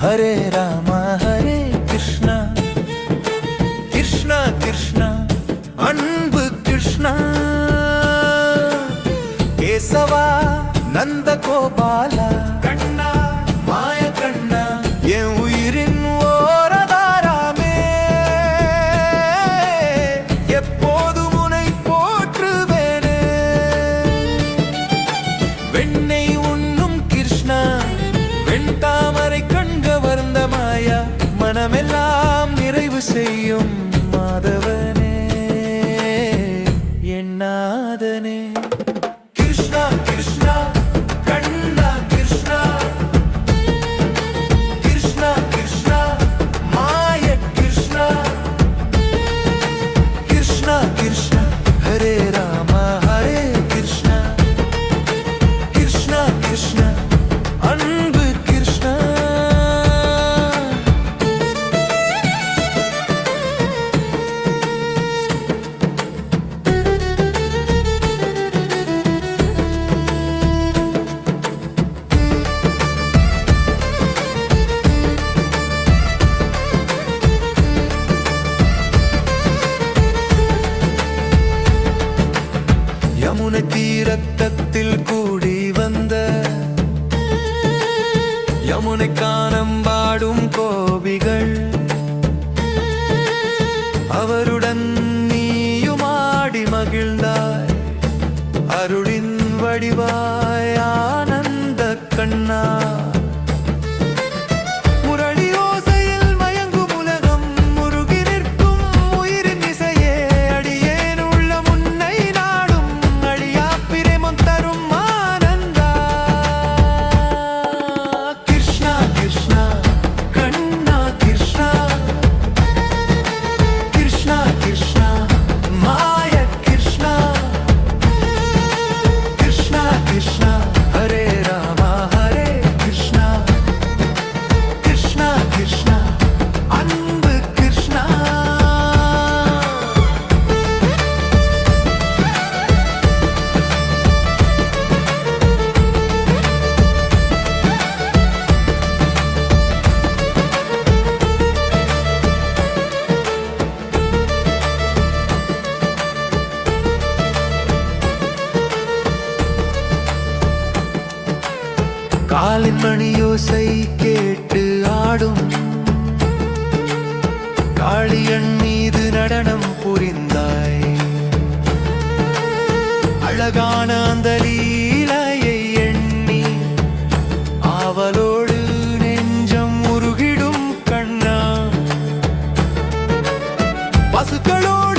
ஹரே ராம ஹரே கிருஷ்ணா கிருஷ்ணா கிருஷ்ணா அன்பு கிருஷ்ணா கேசவா நந்த கோபாலா கண்ணா மாய கண்ணா என் உயிரின் ஓரதாராமே எப்போதும் உனை போற்றுவேனே வெண்ணெய் உண்ணும் கிருஷ்ணா வெண்தாமரை கண்கவர்ந்த மாயா மனமெல்லாம் நிறைவு செய்யும் மாதவனே என்னாதனே கிருஷ்ணா கிருஷ்ணா கண்ணா கிருஷ்ணா கிருஷ்ணா கிருஷ்ணா மாய கிருஷ்ணா கிருஷ்ணா கிருஷ்ணா ஹரே ராம ஹரே கிருஷ்ணா கிருஷ்ணா கிருஷ்ணா அன்பு கிருஷ்ணா யமுனை தீரத்தத்தில் கூடி வந்த யமுனை கானம் பாடும் கோபிகள் அவருடன் நீயுமாடி மகிழ்ந்தாய் அருளின் வடிவாய் ஆனந்த கண்ணா முரளி ஓசையில் மயங்கும் உலகம் முருகி நிற்கும் உயிரின் இசையே அடியேன் உள்ள முன்னை நாடும் அழியா பிரேமம் தரும் ஆனந்தா கிருஷ்ணா கிருஷ்ணா கண்ணா கிருஷ்ணா கிருஷ்ணா கிருஷ்ணா மாய கிருஷ்ணா கிருஷ்ணா கிருஷ்ணா ஹரே ராம ஹரே கிருஷ்ணா கிருஷ்ணா கிருஷ்ணா அன்பு கிருஷ்ணா காலின் மணியோசை கேட்டு ஆடும் காளியன் மீது நடனம் புரிந்தாய் அழகான அந்த லீலையை எண்ணி ஆவலோடு நெஞ்சம் உருகிடும் கண்ணா பசுக்களோடு